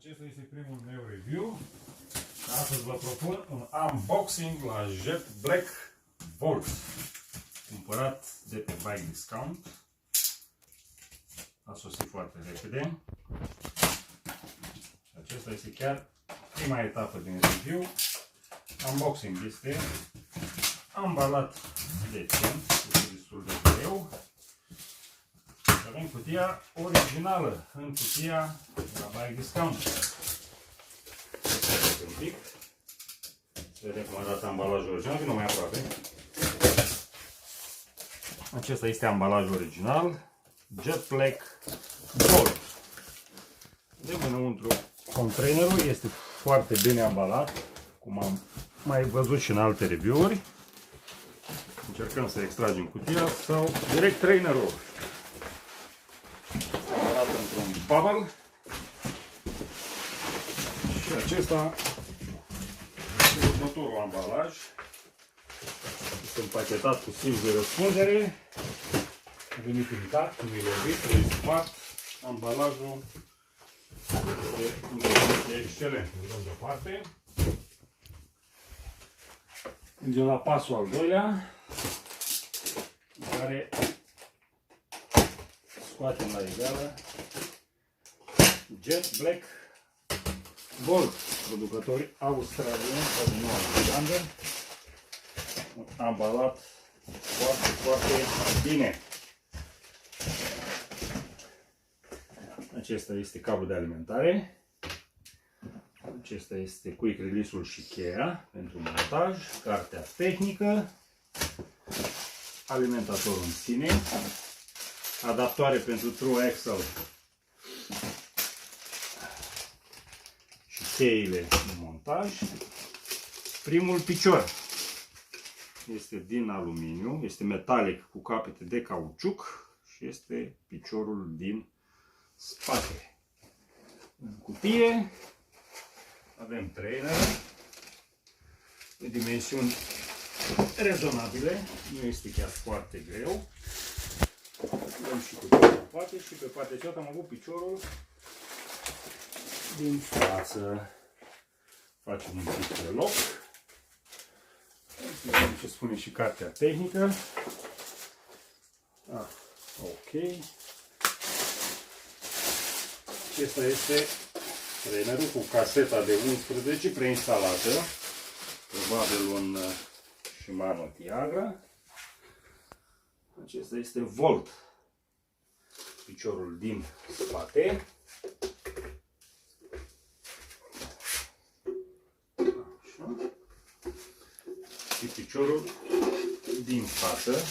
Acesta este primul meu review. Astăzi vă propun un unboxing la Jet Black Volt, cumpărat de pe Bike Discount. A sosit foarte repede. Acesta este chiar prima etapă din review. Unboxing este ambalat decent, este destul de greu. Avem cutia originală în cutia la Bike Discount. Un pic. Să vedem cum arată ambalajul original, vină mai aproape. Acesta este ambalajul original, Jet Black Volt. Vedem înăuntru containerul, este foarte bine ambalat, cum am mai văzut și în alte review-uri. Încercăm să extragem cutia sau direct trainerul. Arată într-un bubble. Și acesta este următorul ambalaj. Este împachetat cu simț de răspundere. A venit intact, nu e lovit, nu e spart. Ambalajul este excelent. Îl dăm deoparte. Mergem la pasul al doilea, în care scoatem la iveală Jet Black Volt, producători australieni sau din Noua Zeelandă. Ambalat foarte, foarte bine. Acesta este cablul de alimentare. Acesta este quick release-ul și cheia pentru montaj, cartea tehnică, alimentatorul în sine, adaptoare pentru True Axle și cheile de montaj. Primul picior este din aluminiu, este metalic cu capete de cauciuc și este piciorul din spate. În cutie avem trainer de dimensiuni rezonabile, nu este chiar foarte greu. Avem și cutia pe spate și pe partea cealaltă am avut piciorul din față. Facem un pic de loc. Vedem ce spune și cartea tehnică. Ok. Acesta este trainerul cu caseta de 11 preinstalată, probabil un Shimano Tiagra. Acesta este Volt, piciorul din spate. Așa. Și piciorul din față,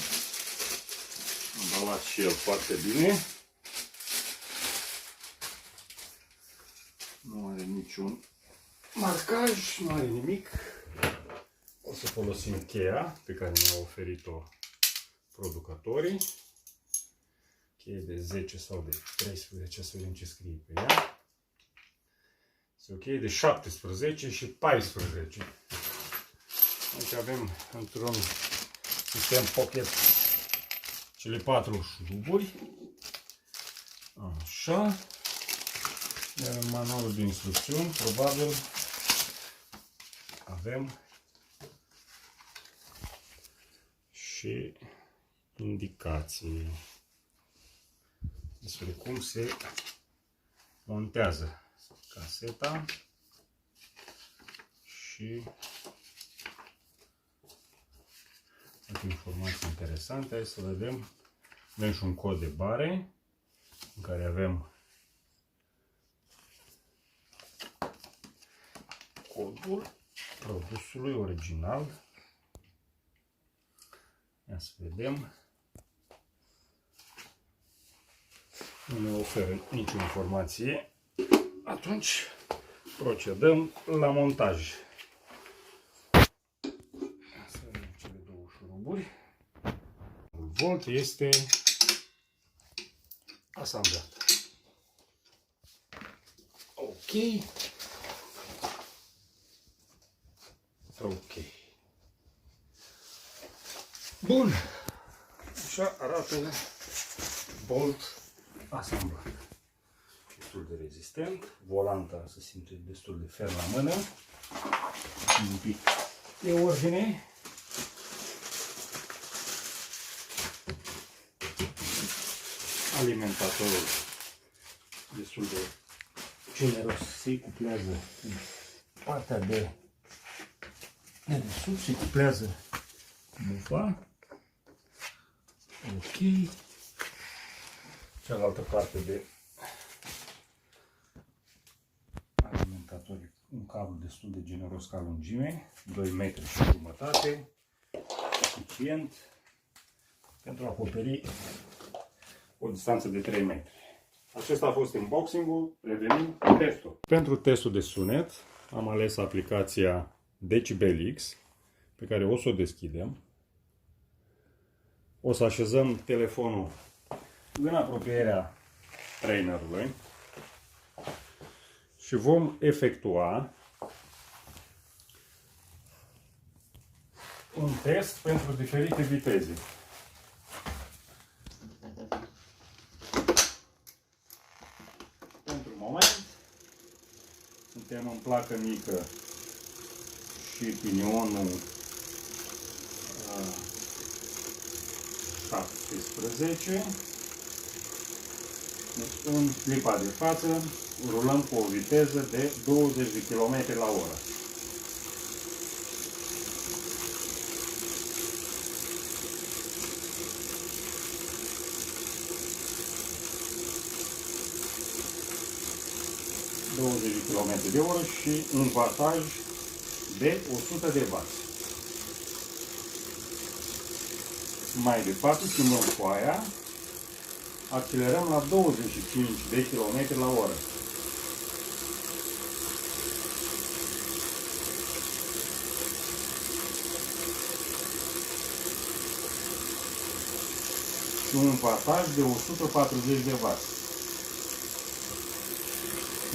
ambalat și el foarte bine. Nu are niciun marcaj, nu are nimic. O să folosim cheia pe care ne-au oferit-o producătorii. Cheie de 10 sau de 13, să vedem ce scrie pe ea. Este o cheie de 17 și 14. Aici avem într-un sistem pocket cele 4 șuruburi. Așa. Iar în manualul de instrucțiuni, probabil, avem și indicații despre cum se montează caseta și alte informații interesante. Hai să vedem. Avem și un cod de bare în care avem codul produsului original. Ia să vedem. Nu ne oferă nicio informație. Atunci procedăm la montaj. Să vedem cele două șuruburi. Volt este asamblat. Ok. Ok. Bun. Așa arată Bolt asamblat. destul de rezistent. Volanta se simte destul de ferm la mână. Un pic de ordine. Alimentatorul destul de generos se cuplează în partea de dedesubt, se cuplează bufa. Ok. Cealaltă parte de alimentator, un cablu destul de generos ca lungime, 2 metri și jumătate, suficient pentru a acoperi o distanță de 3 metri. Acesta a fost unboxing-ul, revenim testul. Pentru testul de sunet am ales aplicația Decibel-X, pe care o să o deschidem. O să așezăm telefonul în apropierea trainerului și vom efectua un test pentru diferite viteze. Pentru moment suntem în placă mică și pinionul 17. Deci, în clipa de față, rulăm cu o viteză de 20 de km la oră. De oră și un wataj de 100 de W. Mai departe, schimbăm foaia, accelerăm la 25 de km la oră. Și un wataj de 140 de W.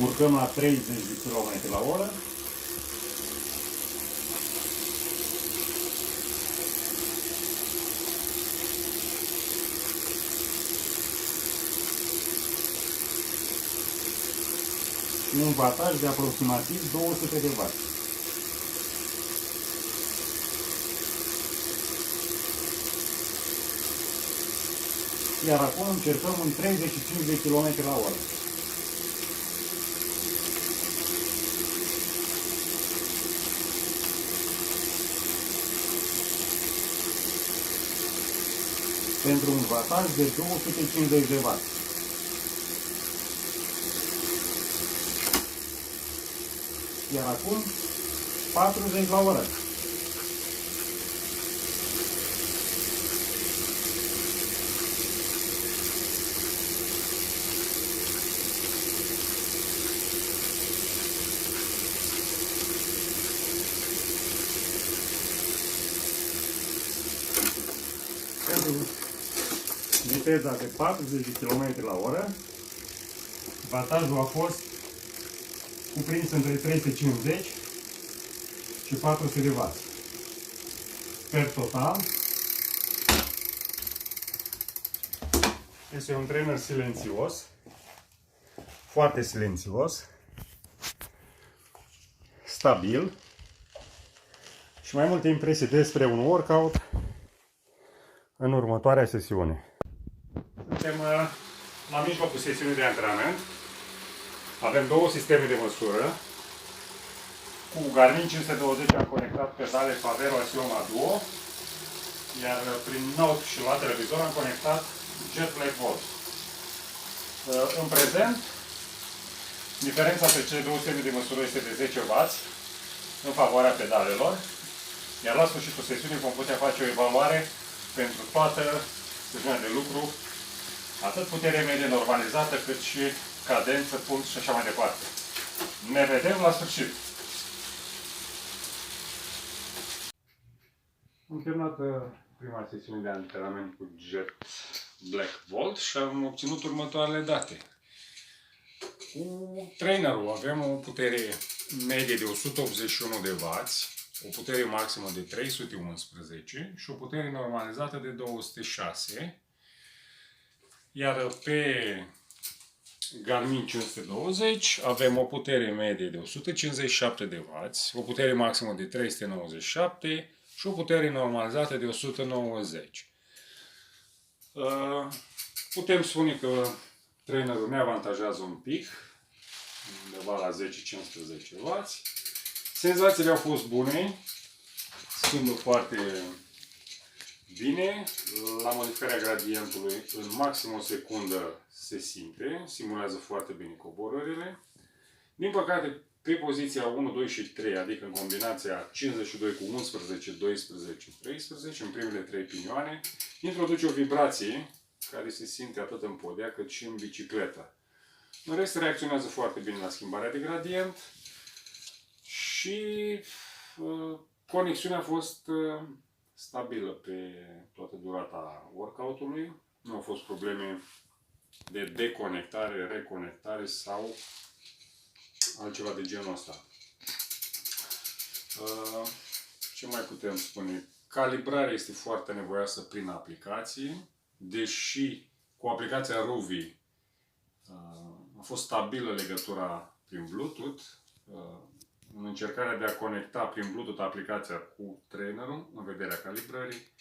Urcăm la 30 de km la oră. Și un wataj de aproximativ 200 de W. Iar acum încercăm în 35 de km la oră. Pentru un wataj de 250 de W. Iar acum 40 la oră. Pentru viteza de 40 km la oră, watajul a fost cuprins între 350 și 400 de W. Per total, este un trainer silențios, foarte silențios, stabil și mai multe impresii despre un workout în următoarea sesiune. Suntem la mijlocul sesiunii de antrenament. Avem două sisteme de măsură. Cu Garmin 520 am conectat pedale Favero Axioma Duo, iar prin Note și la televizor am conectat Jet Black Volt. În prezent, diferența între cele două sisteme de măsură este de 10 W în favoarea pedalelor, iar la sfârșitul sesiunii vom putea face o evaluare pentru toată sesiunea de lucru, atât putere medie normalizată, cât și cadență, punct și așa mai departe. Ne vedem la sfârșit! Am terminat prima sesiune de antrenament cu Jet Black Volt și am obținut următoarele date. Cu trainerul avem o putere medie de 181 de W, o putere maximă de 311 și o putere normalizată de 206. Iar pe Garmin 520, avem o putere medie de 157 de W, o putere maximă de 397 și o putere normalizată de 190. Putem spune că trainerul ne avantajează un pic, undeva la 10-15 W. Senzațiile au fost bune, schimbă foarte bine. La modificarea gradientului, în maxim o secundă se simte, simulează foarte bine coborările. Din păcate, pe poziția 1, 2 și 3, adică în combinația 52 cu 11, 12, 13, în primele 3 pinioane, introduce o vibrație care se simte atât în podea cât și în bicicletă. În rest, reacționează foarte bine la schimbarea de gradient și conexiunea a fost stabilă pe toată durata workout-ului. Nu au fost probleme de deconectare, reconectare sau altceva de genul ăsta. Ce mai putem spune? Calibrarea este foarte nevoioasă prin aplicație, deși cu aplicația Ruvi a fost stabilă legătura prin Bluetooth. În încercarea de a conecta prin Bluetooth aplicația cu trainerul, în vederea calibrării,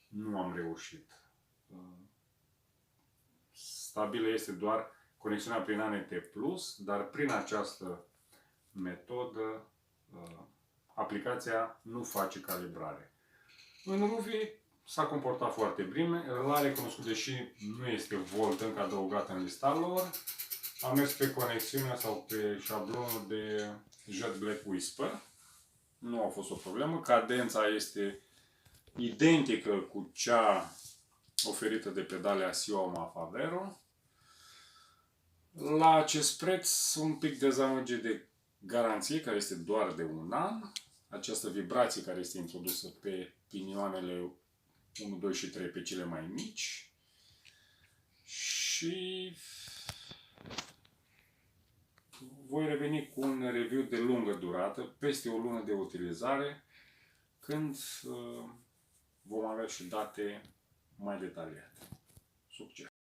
nu am reușit. Stabilă este doar conexiunea prin ANT+, dar prin această metodă aplicația nu face calibrare. În Ruvi s-a comportat foarte bine, l-a recunoscut, deși nu este volt încă adăugat în lista lor. Am mers pe conexiunea sau pe șablonul de Jet Black Whisper. Nu a fost o problemă. Cadența este identică cu cea oferită de pedale Axioma Favero. La acest preț, un pic dezamăgit de garanție, care este doar de un an. Această vibrație care este introdusă pe pinioanele 1, 2 și 3 pe cele mai mici. Și voi reveni cu un review de lungă durată, peste o lună de utilizare, când vom avea și date mai detaliate. Succes!